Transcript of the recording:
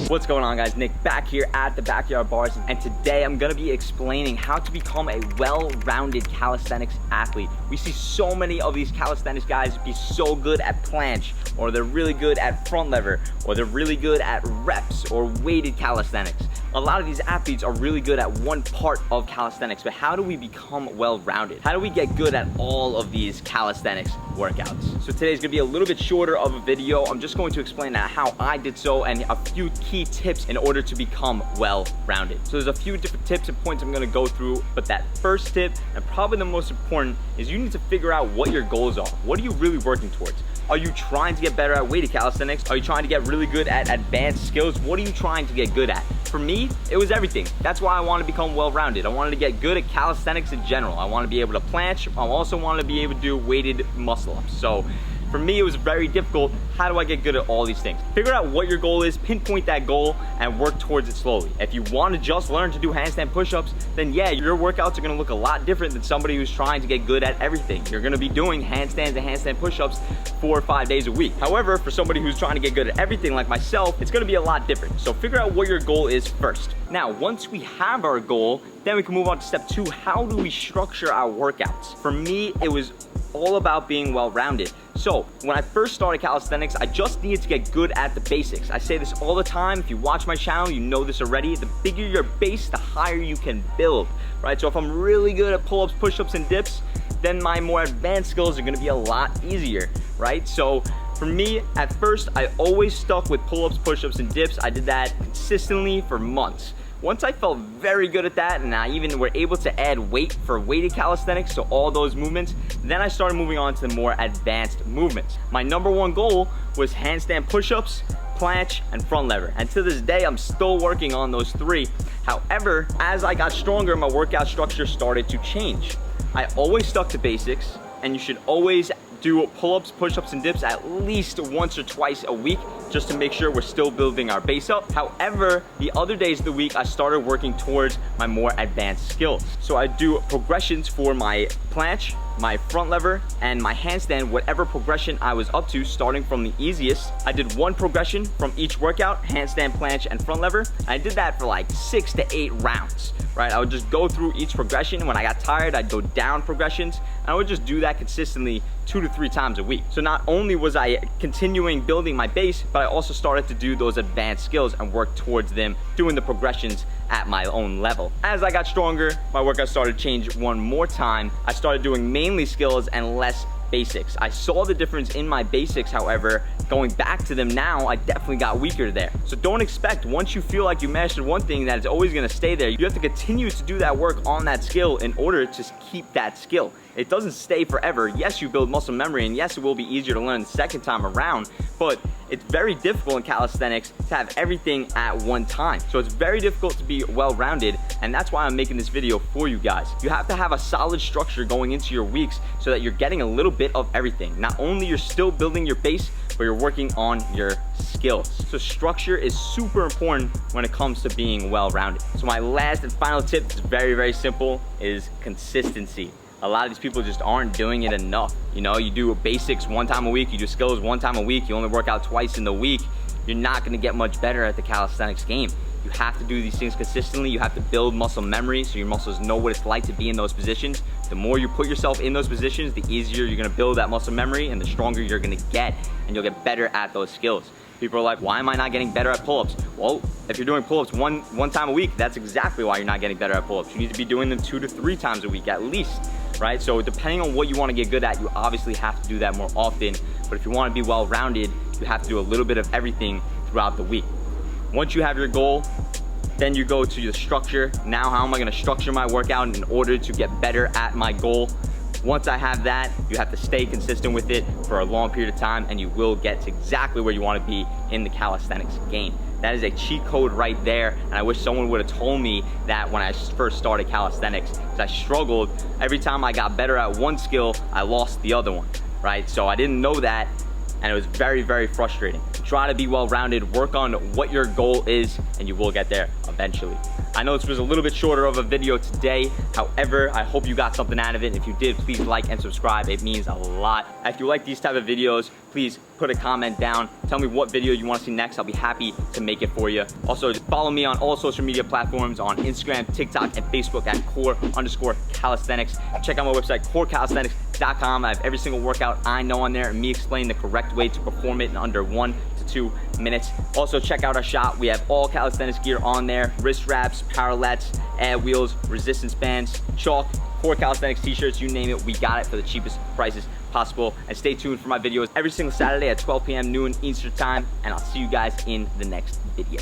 What's going on, guys? Nick back here at the Backyard Bars, and today I'm gonna be explaining how to become a well-rounded calisthenics athlete. We see so many of these calisthenics guys be so good at planche, or they're really good at front lever, or they're really good at reps or weighted calisthenics. A lot of these athletes are really good at one part of calisthenics, but how do we become well-rounded? How do we get good at all of these calisthenics workouts? So today's gonna be a little bit shorter of a video. I'm just going to explain how I did so and a few key tips in order to become well-rounded. So there's a few different tips and points I'm gonna go through, but that first tip, and probably the most important, is you need to figure out what your goals are. What are you really working towards? Are you trying to get better at weighted calisthenics? Are you trying to get really good at advanced skills? What are you trying to get good at? For me, it was everything. That's why I wanted to become well-rounded. I wanted to get good at calisthenics in general. I want to be able to planche. I also want to be able to do weighted muscle-ups. So for me, it was very difficult. How do I get good at all these things? Figure out what your goal is, pinpoint that goal, and work towards it slowly. If you want to just learn to do handstand push-ups, then yeah, your workouts are going to look a lot different than somebody who's trying to get good at everything. You're going to be doing handstands and handstand push-ups 4 or 5 days a week. However, for somebody who's trying to get good at everything like myself, it's going to be a lot different. So figure out what your goal is first. Now, once we have our goal, then we can move on to step 2. How do we structure our workouts? For me, it was all about being well-rounded. So when I first started calisthenics, I just needed to get good at the basics. I say this all the time. If you watch my channel, you know this already. The bigger your base, the higher you can build, right? So if I'm really good at pull-ups, push-ups, and dips, then my more advanced skills are gonna be a lot easier, right? So for me, at first, I always stuck with pull-ups, push-ups, and dips. I did that consistently for months. Once I felt very good at that, and I even were able to add weight for weighted calisthenics, so all those movements, then I started moving on to the more advanced movements. My #1 goal was handstand push-ups, planche, and front lever. And to this day, I'm still working on those 3. However, as I got stronger, my workout structure started to change. I always stuck to basics, and you should always do pull-ups, push-ups, and dips at least once or twice a week, just to make sure we're still building our base up. However, the other days of the week, I started working towards my more advanced skills. So I do progressions for my planche, my front lever, and my handstand, whatever progression I was up to, starting from the easiest. I did 1 progression from each workout, handstand, planche, and front lever. I did that for like 6 to 8 rounds, right? I would just go through each progression. When I got tired, I'd go down progressions, and I would just do that consistently 2 to 3 times a week. So not only was I continuing building my base, but I also started to do those advanced skills and work towards them, doing the progressions at my own level. As I got stronger, my workout started to change one more time. I started doing mainly skills and less basics. I saw the difference in my basics. However, going back to them now, I definitely got weaker there. So don't expect, once you feel like you mastered one thing, that it's always gonna stay there. You have to continue to do that work on that skill in order to keep that skill. It doesn't stay forever. Yes, you build muscle memory, and yes, it will be easier to learn the second time around, but it's very difficult in calisthenics to have everything at one time. So it's very difficult to be well-rounded, and that's why I'm making this video for you guys. You have to have a solid structure going into your weeks so that you're getting a little bit of everything. Not only you're still building your base, but you're working on your skills. So structure is super important when it comes to being well-rounded. So my last and final tip is very, very simple, is consistency. A lot of these people just aren't doing it enough. You know, you do basics 1 time a week, you do skills 1 time a week, you only work out twice in the week. You're not gonna get much better at the calisthenics game. You have to do these things consistently. You have to build muscle memory so your muscles know what it's like to be in those positions. The more you put yourself in those positions, the easier you're gonna build that muscle memory, and the stronger you're gonna get, and you'll get better at those skills. People are like, why am I not getting better at pull-ups? Well, if you're doing pull-ups one time a week, that's exactly why you're not getting better at pull-ups. You need to be doing them 2 to 3 times a week at least, right? So depending on what you want to get good at, you obviously have to do that more often. But if you want to be well-rounded, you have to do a little bit of everything throughout the week. Once you have your goal, then you go to your structure. Now, how am I going to structure my workout in order to get better at my goal? Once I have that, you have to stay consistent with it for a long period of time, and you will get to exactly where you want to be in the calisthenics game. That is a cheat code right there, and I wish someone would have told me that when I first started calisthenics, because I struggled. Every time I got better at one skill, I lost the other one, right? So I didn't know that, and it was very, very frustrating. Try to be well-rounded, work on what your goal is, and you will get there eventually. I know this was a little bit shorter of a video today. However, I hope you got something out of it. If you did, please like and subscribe. It means a lot. If you like these type of videos, please put a comment down. Tell me what video you want to see next. I'll be happy to make it for you. Also, follow me on all social media platforms on Instagram, TikTok, and Facebook at core_calisthenics. Check out my website, corecalisthenics.com. I have every single workout I know on there and me explaining the correct way to perform it in under 1 to 2 minutes. Also, check out our shop. We have all calisthenics gear on there: wrist wraps, power lats, ad wheels, resistance bands, chalk, Core Calisthenics t-shirts, you name it, we got it for the cheapest prices possible. And stay tuned for my videos every single Saturday at 12 p.m. noon Eastern time, and I'll see you guys in the next video.